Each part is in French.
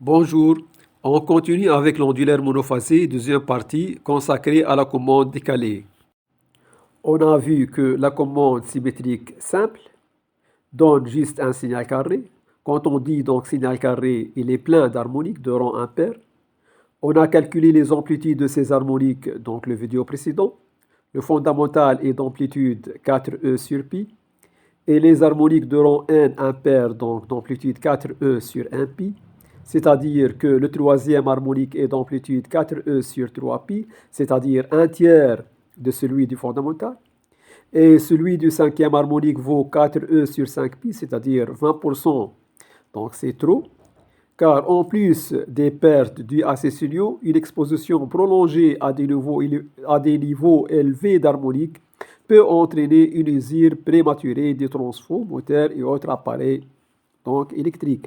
Bonjour, on continue avec l'ondulaire monophasé, deuxième partie consacrée à la commande décalée. On a vu que la commande symétrique simple donne juste un signal carré. Quand on dit donc signal carré, il est plein d'harmoniques de rang impair. On a calculé les amplitudes de ces harmoniques, donc le vidéo précédent. Le fondamental est d'amplitude 4e sur pi. Et les harmoniques de rang n impair, donc d'amplitude 4e sur 1pi. C'est-à-dire que le troisième harmonique est d'amplitude 4e sur 3pi, c'est-à-dire un tiers de celui du fondamental. Et celui du cinquième harmonique vaut 4e sur 5pi, c'est-à-dire 20%. Donc c'est trop, car en plus des pertes dues à ces signaux, une exposition prolongée à des niveaux élevés d'harmonique peut entraîner une usure prématurée des transfos, moteurs et autres appareils donc, électriques.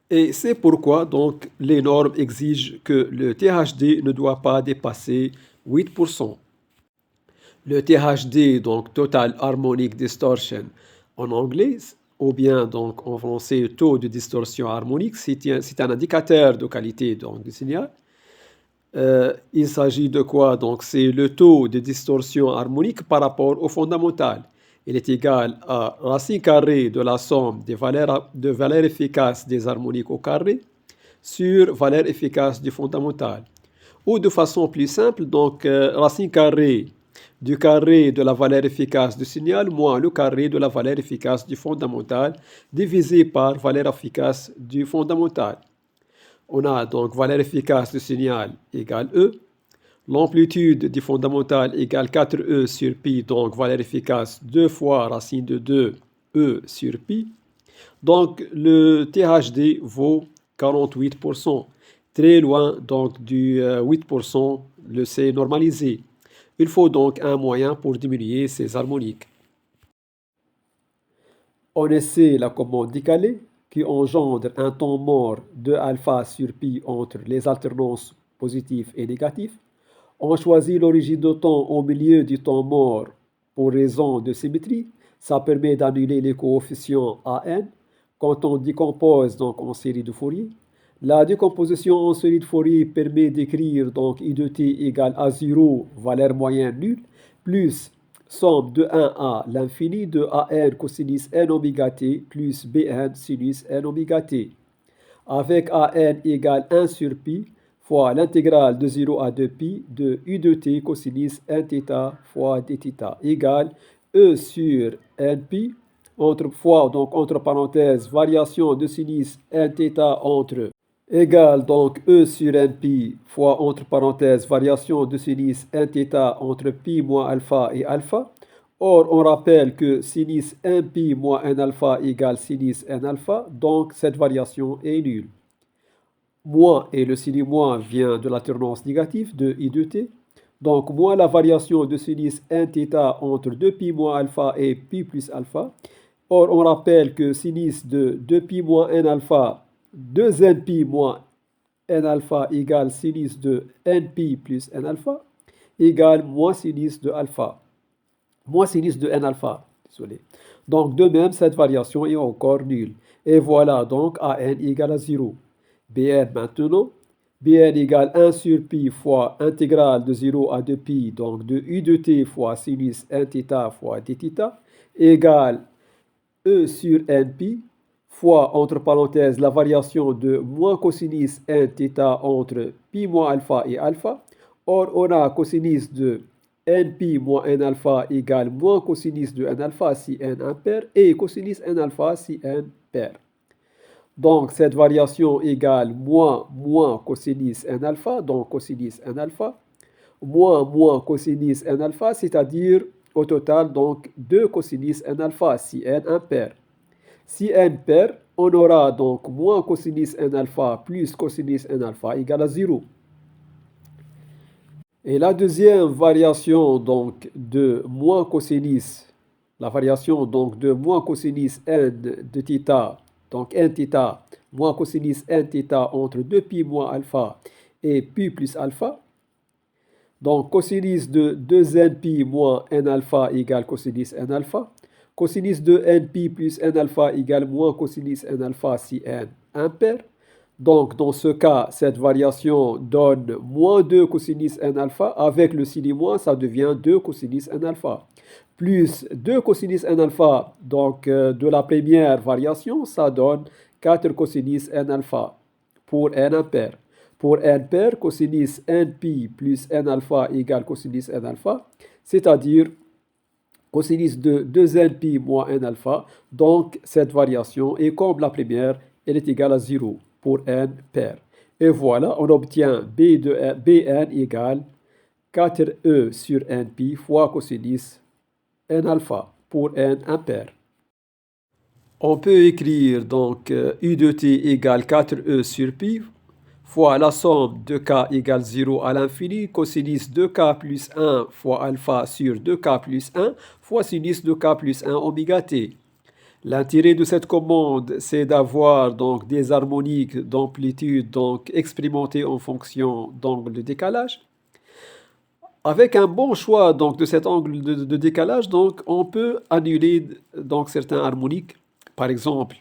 Et c'est pourquoi donc les normes exigent que le THD ne doit pas dépasser 8%. Le THD, donc Total Harmonic Distortion en anglais, ou bien donc en français taux de distorsion harmonique, c'est un indicateur de qualité donc, du signal. Il s'agit de quoi? Donc c'est le taux de distorsion harmonique par rapport au fondamental. Il est égal à racine carrée de la somme des valeurs efficaces des harmoniques au carré sur valeur efficace du fondamental. Ou de façon plus simple, donc racine carrée du carré de la valeur efficace du signal moins le carré de la valeur efficace du fondamental divisé par valeur efficace du fondamental. On a donc valeur efficace du signal égale E. L'amplitude du fondamental égale 4E sur pi, donc valeur efficace 2 fois racine de 2 E sur pi. Donc le THD vaut 48%, très loin donc du 8%, le C normalisé. Il faut donc un moyen pour diminuer ces harmoniques. On essaie la commande décalée qui engendre un temps mort de alpha sur pi entre les alternances positives et négatives. On choisit l'origine de temps au milieu du temps mort pour raison de symétrie. Ça permet d'annuler les coefficients AN quand on décompose donc en série de Fourier. La décomposition en série de Fourier permet d'écrire donc I de t égale à 0, valeur moyenne nulle, plus somme de 1 à l'infini de AN cosinus n oméga t plus BN sinus n oméga t. Avec AN égale 1 sur pi fois l'intégrale de 0 à 2pi de U de t cosinus nθ fois dθ égale E sur npi entre parenthèses variation de sinus nθ entre égale donc E sur npi fois entre parenthèses variation de sinus nθ entre pi moins alpha et alpha. Or, on rappelle que sinus 1pi moins n alpha égale sinus n alpha, donc cette variation est nulle. Moins et le signe moins vient de l'alternance négative de I de t. Donc, moins la variation de sinus nθ entre 2pi moins alpha et pi plus alpha. Or, on rappelle que sinus de 2pi moins n alpha, 2npi moins n alpha égale sinus de npi plus n alpha égale moins sinus de alpha. Moins sinus de n alpha. Désolé. Donc, de même, cette variation est encore nulle. Et voilà donc an égale à 0. Bn maintenant, Bn égale 1 sur pi fois intégrale de 0 à 2pi, donc de U de t fois sinus nθ fois dθ, égale E sur npi, fois entre parenthèses la variation de moins cosinus nθ entre pi moins alpha et alpha. Or, on a cosinus de npi moins n alpha égale moins cosinus de n alpha si n impair et cosinus n alpha si n pair. Donc, cette variation égale moins cosinus n alpha, donc cosinus n alpha, moins cosinus n alpha, c'est-à-dire au total, donc 2 cosinus n alpha si n impair. Si n pair, on aura donc moins cosinus n alpha plus cosinus n alpha égale à 0. Et la deuxième variation donc de moins cosinus, la variation donc de moins cosinus n de θ, donc nθ moins cosinus nθ entre 2pi moins alpha et pi plus alpha. Donc cosinus de 2npi moins n alpha égale cosinus n alpha. Cosinus de npi plus n alpha égale moins cosinus n alpha si n impair. Donc, dans ce cas, cette variation donne moins 2 cosinus n alpha. Avec le signe moins, ça devient 2 cosinus n alpha. Plus 2 cosinus n alpha, donc de la première variation, ça donne 4 cosinus n alpha pour n impair. Pour n pair, cosinus npi plus n alpha égale cosinus n alpha, c'est-à-dire cosinus de 2npi moins n alpha. Donc, cette variation est comme la première, elle est égale à 0 pour n pair. Et voilà, on obtient Bn égale 4e sur npi fois cosinus n alpha pour n impair. On peut écrire donc u de t égale 4e sur pi fois la somme de k égale 0 à l'infini, cosinus de k plus 1 fois alpha sur 2k plus 1 fois sinus de k plus 1 oméga t. L'intérêt de cette commande, c'est d'avoir donc des harmoniques d'amplitude donc expérimentées en fonction d'angle de décalage. Avec un bon choix donc de cet angle de décalage, donc on peut annuler donc certains harmoniques. Par exemple,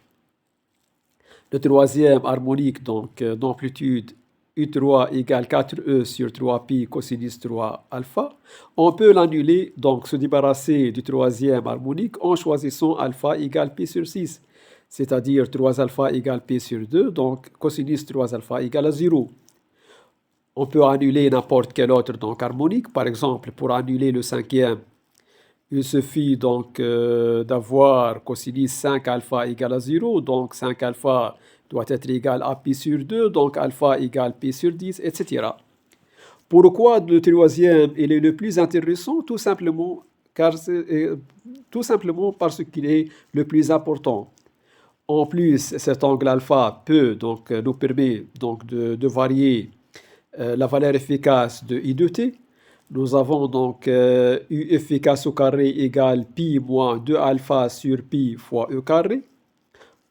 le troisième harmonique donc d'amplitude U3 égale 4e sur 3pi cosinus 3 alpha. On peut l'annuler, donc se débarrasser du troisième harmonique en choisissant alpha égale pi sur 6, c'est-à-dire 3 alpha égale pi sur 2, donc cosinus 3 alpha égale à 0. On peut annuler n'importe quel autre donc harmonique. Par exemple, pour annuler le cinquième, il suffit donc d'avoir cosinus 5 alpha égale à 0, donc 5 alpha doit être égal à pi sur 2, donc alpha égale pi sur 10, etc. Pourquoi le troisième il est le plus intéressant? Tout simplement parce qu'il est le plus important. En plus, cet angle alpha peut donc nous permet donc de varier la valeur efficace de I de t. Nous avons donc U efficace au carré égale pi moins 2 alpha sur pi fois E carré.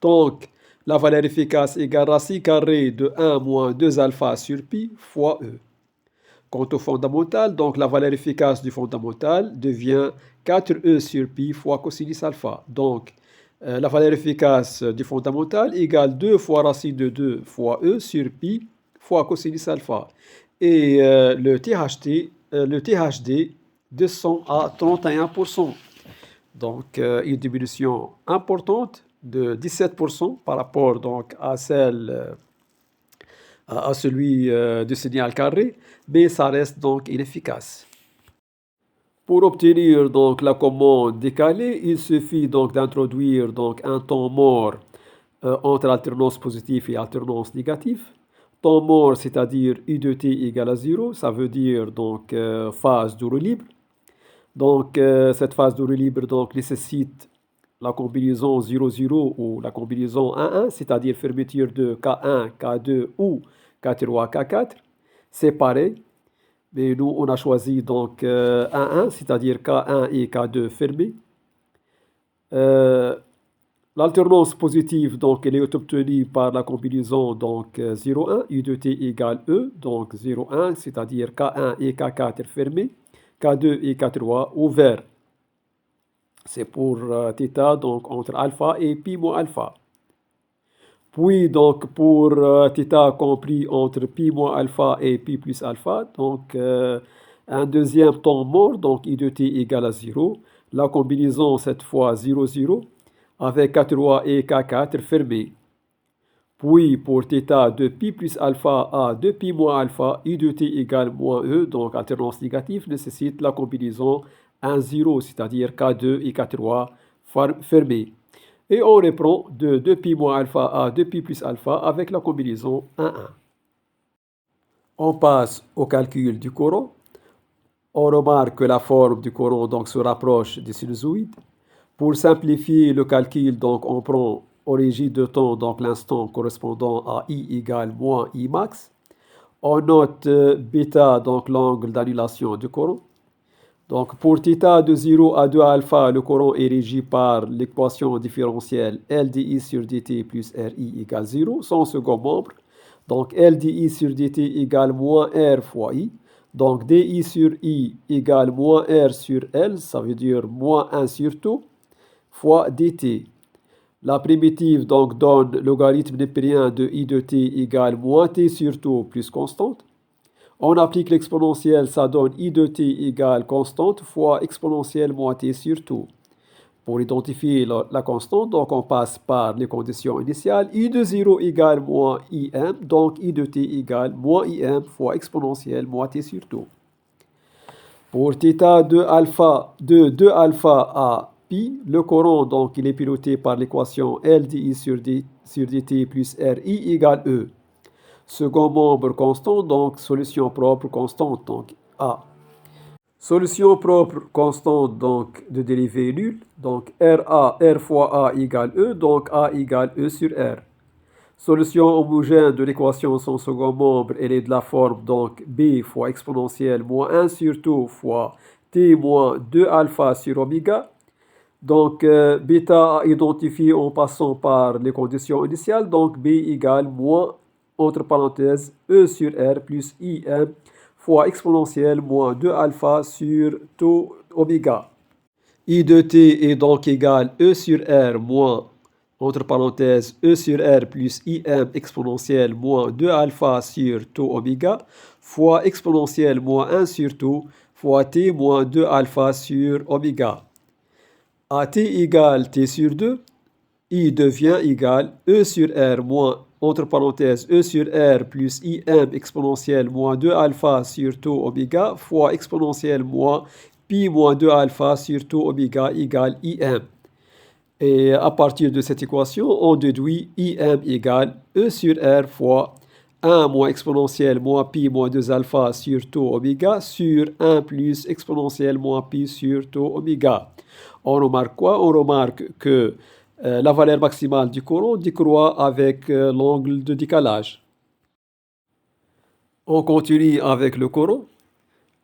Donc, la valeur efficace égale racine carrée de 1 moins 2 alpha sur pi fois E. Quant au fondamental, donc la valeur efficace du fondamental devient 4e sur pi fois cosinus alpha. Donc, la valeur efficace du fondamental égale 2 fois racine de 2 fois E sur pi fois cosinus alpha. Et le THD descend à 31%. Donc, une diminution importante de 17% par rapport donc, à celui du signal carré, mais ça reste donc inefficace. Pour obtenir donc la commande décalée, il suffit donc d'introduire donc un temps mort entre alternance positive et alternance négative. Temps mort, c'est-à-dire U de t égale à 0, ça veut dire donc phase de roue libre. Donc cette phase de roue libre donc nécessite la combinaison 0,0 ou la combinaison 1,1, c'est-à-dire fermeture de K1, K2 ou K3, K4. C'est pareil, mais nous on a choisi donc 1,1, c'est-à-dire K1 et K2 fermés. L'alternance positive, donc, elle est obtenue par la combinaison donc 0,1, U de t égale E, donc 0,1, c'est-à dire K1 et K4 fermés, K2 et K3 ouverts. C'est pour θ, donc entre alpha et pi moins alpha. Puis, donc, pour θ compris entre pi moins alpha et pi plus alpha, donc un deuxième temps mort, donc I de t égale à 0. La combinaison, cette fois 0, 0, avec K3 et K4 fermés. Puis, pour θ de pi plus alpha à 2 pi moins alpha, I de t égale moins E, donc alternance négative, nécessite la combinaison 1, 0, c'est-à-dire K2 et K3 fermés. Et on reprend de 2 pi moins alpha à 2 pi plus alpha avec la combinaison 1, 1. On passe au calcul du courant. On remarque que la forme du courant donc, se rapproche du sinusoïde. Pour simplifier le calcul, donc, on prend origine de temps, donc l'instant correspondant à I égale moins I max. On note bêta, donc l'angle d'annulation du courant. Donc pour θ de 0 à 2 alpha, le courant est régi par l'équation différentielle L dI sur dt plus RI égale 0, son second membre. Donc L dI sur dt égale moins R fois I. Donc dI sur I égale moins R sur L, ça veut dire moins 1 sur tout, fois dt. La primitive donc donne logarithme népérien de I de t égale moins t sur taux plus constante. On applique l'exponentielle, ça donne I de t égale constante fois exponentielle moins t sur taux. Pour identifier la constante, donc on passe par les conditions initiales. I de 0 égale moins Im, donc I de t égale moins Im fois exponentielle moins t sur taux. Pour θ de 2 alpha à pi, le courant, donc, il est piloté par l'équation L di sur dt plus Ri égale E. Second membre constant, donc solution propre constante, donc A. Solution propre constante, donc de dérivée nulle, donc R fois A égale E, donc A égale E sur R. Solution homogène de l'équation sans second membre, elle est de la forme donc B fois exponentielle moins 1 sur tau fois T moins 2 alpha sur oméga. Donc bêta à identifier en passant par les conditions initiales, donc B égale moins, entre parenthèses, E sur R plus IM fois exponentielle moins 2 alpha sur tau oméga. I de t est donc égal E sur R moins, entre parenthèses, E sur R plus IM exponentielle moins 2 alpha sur tau oméga fois exponentielle moins 1 sur tau fois t moins 2 alpha sur oméga. À t égale t sur 2, I devient égal E sur R moins, entre parenthèses, E sur R plus IM exponentielle moins 2 alpha sur tau oméga fois exponentielle moins pi moins 2 alpha sur tau oméga égale IM. Et à partir de cette équation, on déduit IM égale E sur R fois 1 moins exponentielle moins pi moins 2 alpha sur tau oméga sur 1 plus exponentielle moins pi sur tau oméga. On remarque quoi? On remarque que la valeur maximale du courant décroît avec l'angle de décalage. On continue avec le courant.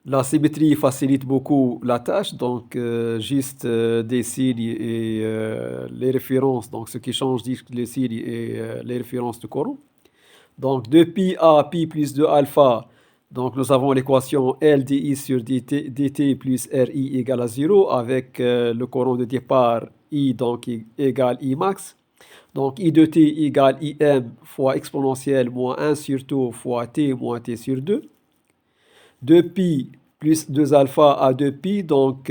La symétrie facilite beaucoup la tâche, donc juste des signes et les références, donc ce qui change, les signes et les références du courant. Donc de pi à pi plus 2 alpha, donc nous avons l'équation L di sur dt plus Ri égale à 0 avec le courant de départ I donc égale I max. Donc I de t égale Im fois exponentielle moins 1 sur tau fois t moins t sur 2. 2pi plus 2 alpha à 2pi, donc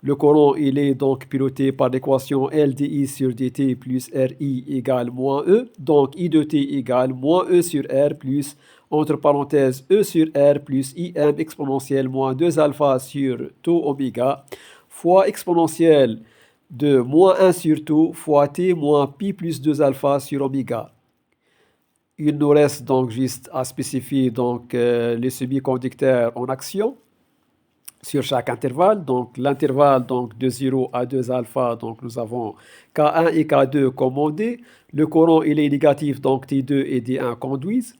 le courant il est donc piloté par l'équation L di sur dt plus Ri égale moins E, donc I de t égale moins E sur R plus, entre parenthèses, E sur R plus Im exponentielle moins 2 alpha sur tau oméga fois exponentielle de moins 1 sur tau fois t moins pi plus 2 alpha sur oméga. Il nous reste donc juste à spécifier donc, les semi-conducteurs en action sur chaque intervalle. Donc l'intervalle donc, de 0 à 2 alpha, donc nous avons K1 et K2 commandés. Le courant il est négatif, donc T2 et D1 conduisent.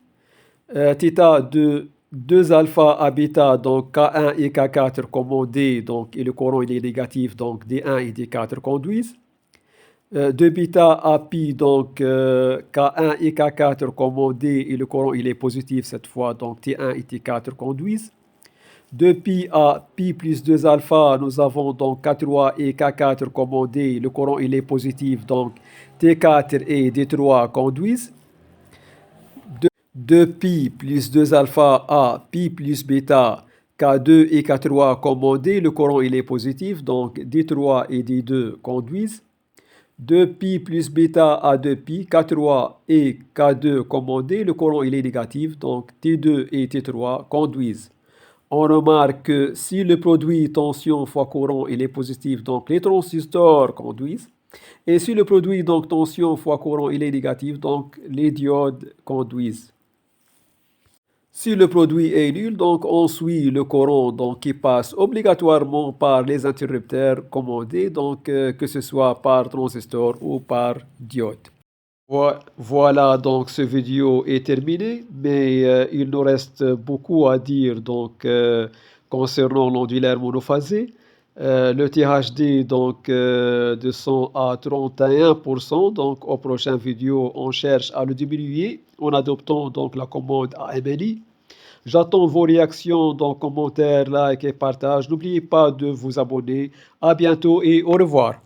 Θ de 2 alpha à bêta, donc K1 et K4 commandés, donc, et le courant il est négatif, donc D1 et D4 conduisent. De bêta à pi, donc K1 et K4 commandés et le courant il est positif cette fois, donc T1 et T4 conduisent. De pi à pi plus 2 alpha, nous avons donc K3 et K4 commandés, le courant il est positif, donc T4 et D3 conduisent. De pi plus 2 alpha à pi plus bêta, K2 et K3 commandés, le courant il est positif, donc D3 et D2 conduisent. De pi plus bêta à 2pi, K3 et K2 commandés, le courant il est négatif, donc T2 et T3 conduisent. On remarque que si le produit tension fois courant il est positif, donc les transistors conduisent. Et si le produit donc tension fois courant il est négatif, donc les diodes conduisent. Si le produit est nul, donc on suit le courant donc, qui passe obligatoirement par les interrupteurs commandés, donc que ce soit par transistor ou par diode. Voilà, donc ce vidéo est terminé, mais il nous reste beaucoup à dire donc, concernant l'ondulaire monophasé. Le THD donc, de 100 à 31%, donc au prochain vidéo, on cherche à le diminuer en adoptant donc la commande AMLI. J'attends vos réactions dans commentaires, likes et partages. N'oubliez pas de vous abonner. À bientôt et au revoir.